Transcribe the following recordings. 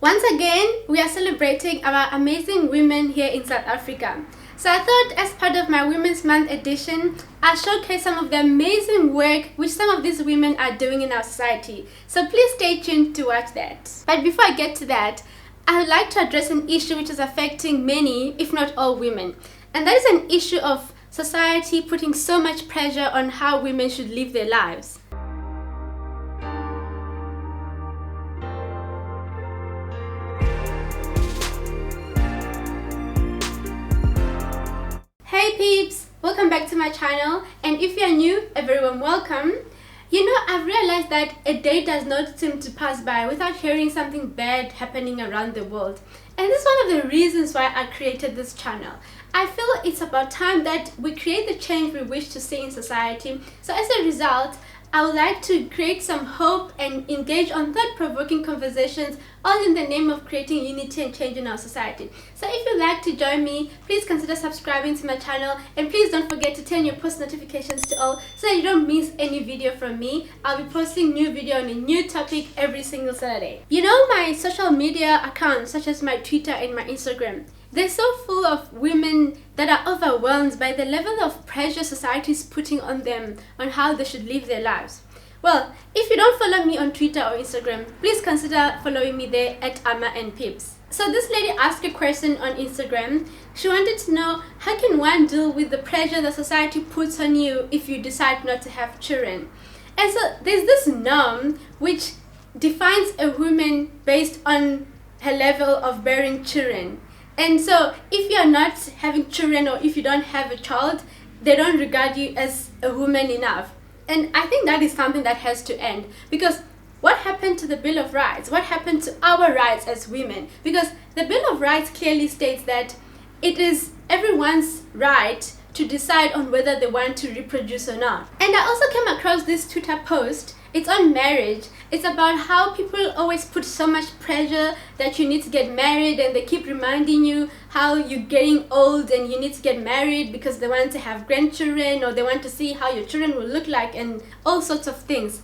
Once again, we are celebrating our amazing women here in South Africa. So I thought as part of my Women's Month edition, I'll showcase some of the amazing work which some of these women are doing in our society. So please stay tuned to watch that. But before I get to that, I would like to address an issue which is affecting many, if not all women. And that is an issue of society putting so much pressure on how women should live their lives. Hey peeps! Welcome back to my channel, and if you're new, a very warm welcome. You know, I've realized that a day does not seem to pass by without hearing something bad happening around the world. And this is one of the reasons why I created this channel. I feel it's about time that we create the change we wish to see in society. So as a result, I would like to create some hope and engage on thought-provoking conversations, all in the name of creating unity and change in our society. So if you'd like to join me, please consider subscribing to my channel, and please don't forget to turn your post notifications to all so that you don't miss any video from me. I'll be posting new video on a new topic every single Saturday. You know, my social media accounts such as my Twitter and my Instagram, they're so full of women that are overwhelmed by the level of pressure society is putting on them on how they should live their lives. Well, if you don't follow me on Twitter or Instagram, please consider following me there at Peeps. So this lady asked a question on Instagram. She wanted to know, how can one deal with the pressure that society puts on you if you decide not to have children? And so there's this norm which defines a woman based on her level of bearing children. And so if you're not having children, or if you don't have a child, they don't regard you as a woman enough. And I think that is something that has to end, because what happened to the Bill of Rights? What happened to our rights as women? Because the Bill of Rights clearly states that it is everyone's right to decide on whether they want to reproduce or not. And I also came across this Twitter post. It's on marriage. It's about how people always put so much pressure that you need to get married, and they keep reminding you how you're getting old and you need to get married because they want to have grandchildren, or they want to see how your children will look like, and all sorts of things.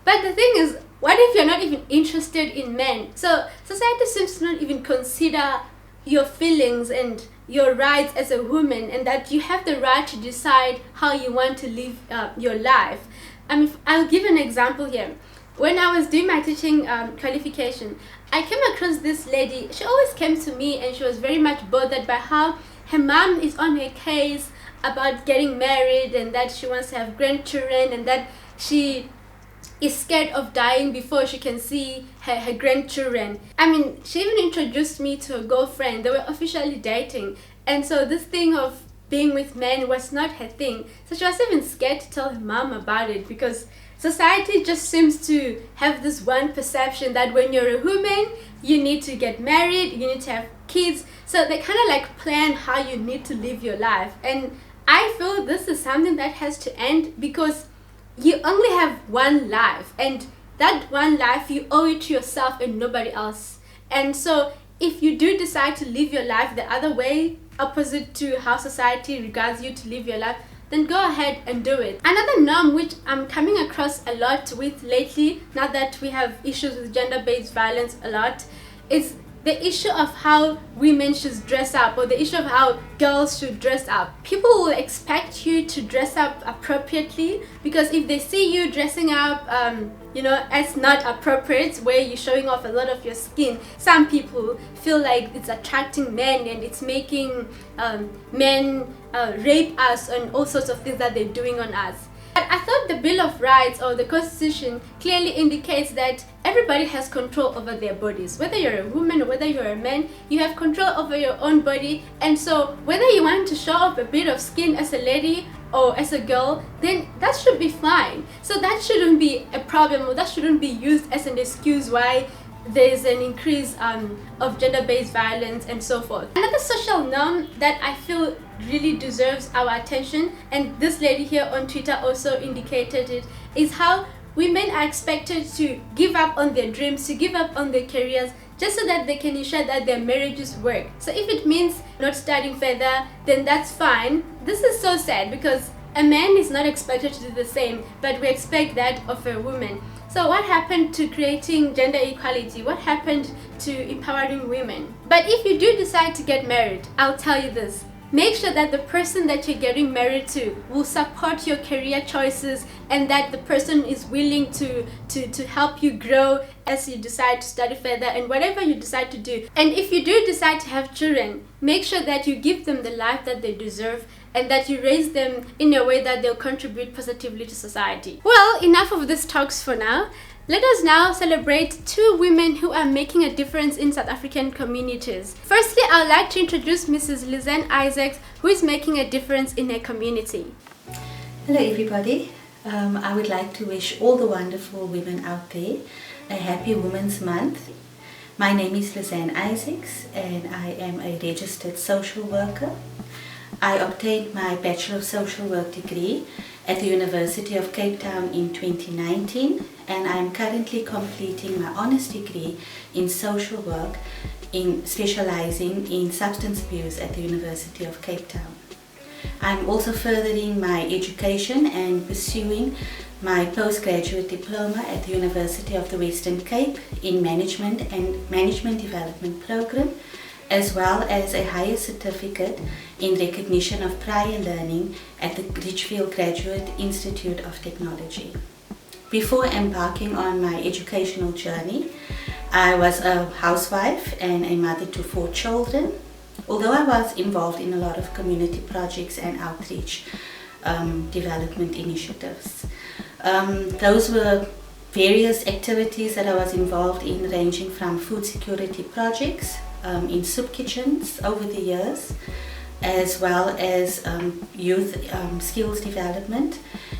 But the thing is, what if you're not even interested in men? So society seems to not even consider your feelings and your rights as a woman, and that you have the right to decide how you want to live your life. I mean, I'll give an example here. When I was doing my teaching qualification, I came across this lady. She always came to me and she was very much bothered by how her mom is on her case about getting married, and that she wants to have grandchildren, and that she is scared of dying before she can see her grandchildren. I mean, she even introduced me to her girlfriend. They were officially dating. And so this thing of being with men was not her thing. So she was even scared to tell her mom about it, because society just seems to have this one perception that when you're a woman, you need to get married, you need to have kids. So they kind of like plan how you need to live your life. And I feel this is something that has to end, because you only have one life, and that one life you owe it to yourself and nobody else. And so if you do decide to live your life the other way, opposite to how society regards you to live your life, then go ahead and do it. Another norm which I'm coming across a lot with lately, now that we have issues with gender-based violence a lot, is the issue of how women should dress up, or the issue of how girls should dress up. People will expect you to dress up appropriately, because if they see you dressing up as not appropriate, where you're showing off a lot of your skin, some people feel like it's attracting men and it's making men rape us and all sorts of things that they're doing on us. But I thought the Bill of Rights, or the Constitution, clearly indicates that everybody has control over their bodies. Whether you're a woman or whether you're a man, you have control over your own body. And so whether you want to show off a bit of skin as a lady or as a girl, then that should be fine. So that shouldn't be a problem, or that shouldn't be used as an excuse why there's an increase of gender-based violence and so forth. Another social norm that I feel really deserves our attention, and this lady here on Twitter also indicated it, is how women are expected to give up on their dreams, to give up on their careers, just so that they can ensure that their marriages work. So if it means not studying further, then that's fine. This is so sad, because A man is not expected to do the same, but we expect that of a woman. So what happened to creating gender equality? What happened to empowering women? But if you do decide to get married, I'll tell you this. Make sure that the person that you're getting married to will support your career choices, and that the person is willing to help you grow as you decide to study further and whatever you decide to do. And if you do decide to have children, make sure that you give them the life that they deserve and that you raise them in a way that they'll contribute positively to society. Well, enough of these talks for now. Let us now celebrate two women who are making a difference in South African communities. Firstly, I would like to introduce Mrs. Lizanne Isaacs, who is making a difference in her community. Hello everybody. I would like to wish all the wonderful women out there a happy Women's Month. My name is Lizanne Isaacs and I am a registered social worker. I obtained my Bachelor of Social Work degree at the University of Cape Town in 2019, and I am currently completing my honours degree in social work, specialising in substance abuse at the University of Cape Town. I'm also furthering my education and pursuing my postgraduate diploma at the University of the Western Cape in Management and Management Development Program, as well as a higher certificate in recognition of prior learning at the Richfield Graduate Institute of Technology. Before embarking on my educational journey, I was a housewife and a mother to 4 children. Although I was involved in a lot of community projects and outreach development initiatives. Those were various activities that I was involved in, ranging from food security projects in soup kitchens over the years, as well as youth skills development,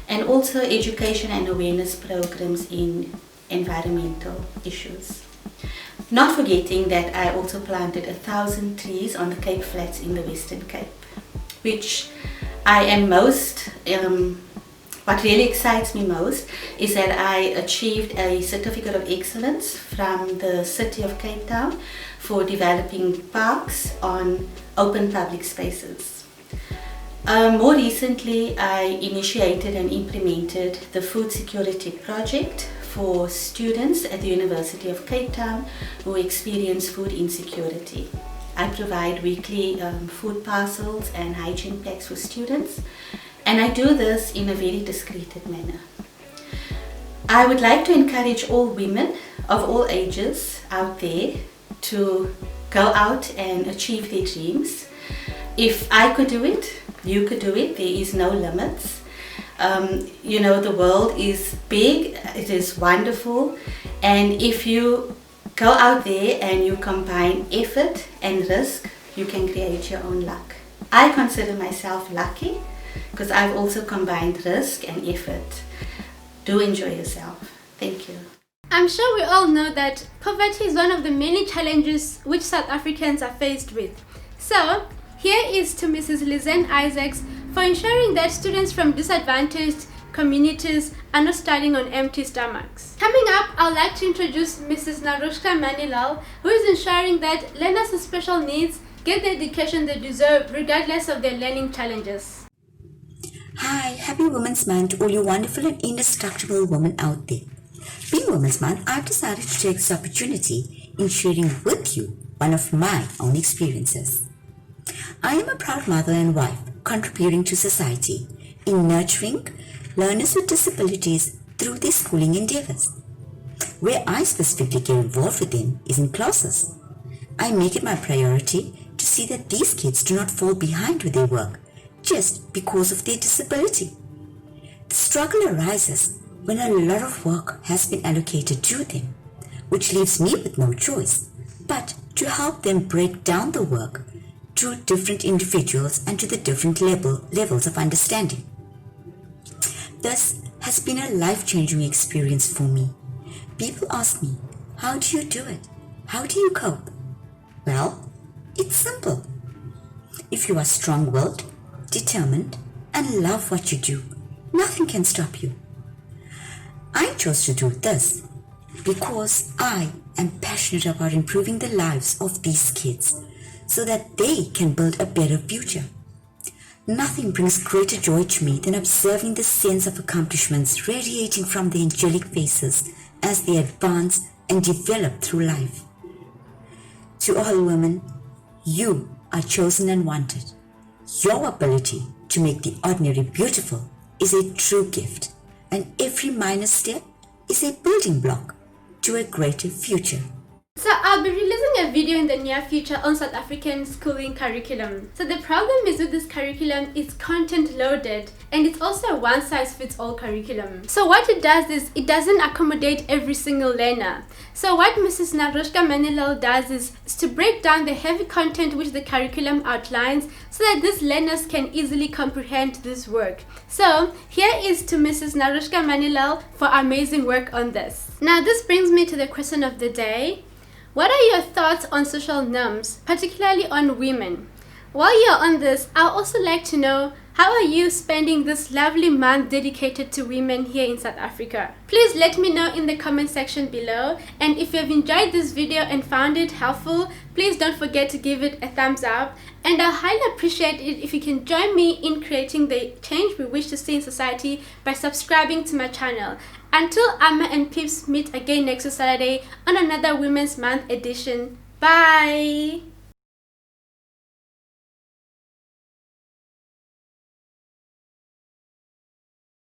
and also education and awareness programs in environmental issues. Not forgetting that I also planted 1,000 trees on the Cape Flats in the Western Cape, which I am most, what really excites me most is that I achieved a Certificate of Excellence from the City of Cape Town for developing parks on open public spaces. More recently, I initiated and implemented the Food Security Project for students at the University of Cape Town who experience food insecurity. I provide weekly food parcels and hygiene packs for students, and I do this in a very discreet manner. I would like to encourage all women of all ages out there to go out and achieve their dreams. If I could do it, you could do it. There is no limits. You know, the world is big, it is wonderful, and if you go out there and you combine effort and risk, you can create your own luck. I consider myself lucky because I've also combined risk and effort. Do enjoy yourself. Thank you. I'm sure we all know that poverty is one of the many challenges which South Africans are faced with. So, here is to Mrs. Lizanne Isaacs for ensuring that students from disadvantaged communities are not studying on empty stomachs. Coming up, I would like to introduce Mrs. Naruksha Munilall, who is ensuring that learners with special needs get the education they deserve regardless of their learning challenges. Hi, happy Women's Month to all you wonderful and indestructible women out there. Being Women's Month, I've decided to take this opportunity in sharing with you one of my own experiences. I am a proud mother and wife contributing to society in nurturing learners with disabilities through their schooling endeavors. Where I specifically get involved with them is in classes. I make it my priority to see that these kids do not fall behind with their work just because of their disability. The struggle arises when a lot of work has been allocated to them, which leaves me with no choice but to help them break down the work to different individuals and to the different levels of understanding. This has been a life-changing experience for me. People ask me, how do you do it? How do you cope? Well, it's simple. If you are strong-willed, determined, and love what you do, nothing can stop you. I chose to do this because I am passionate about improving the lives of these kids so that they can build a better future. Nothing brings greater joy to me than observing the sense of accomplishments radiating from their angelic faces as they advance and develop through life. To all women, you are chosen and wanted. Your ability to make the ordinary beautiful is a true gift, and every minor step is a building block to a greater future. So I'll be releasing a video in the near future on South African schooling curriculum. So the problem is with this curriculum, it's content loaded and it's also a one-size-fits-all curriculum. So what it does is it doesn't accommodate every single learner. So what Mrs. Naruksha Munilall does is to break down the heavy content which the curriculum outlines so that these learners can easily comprehend this work. So here is to Mrs. Naruksha Munilall for amazing work on this. Now this brings me to the question of the day. What are your thoughts on social norms, particularly on women? While you're on this, I'd also like to know, how are you spending this lovely month dedicated to women here in South Africa? Please let me know in the comment section below, and if you have enjoyed this video and found it helpful, please don't forget to give it a thumbs up, and I'll highly appreciate it if you can join me in creating the change we wish to see in society by subscribing to my channel. Until Amma and Peeps meet again next Saturday on another Women's Month edition. Bye!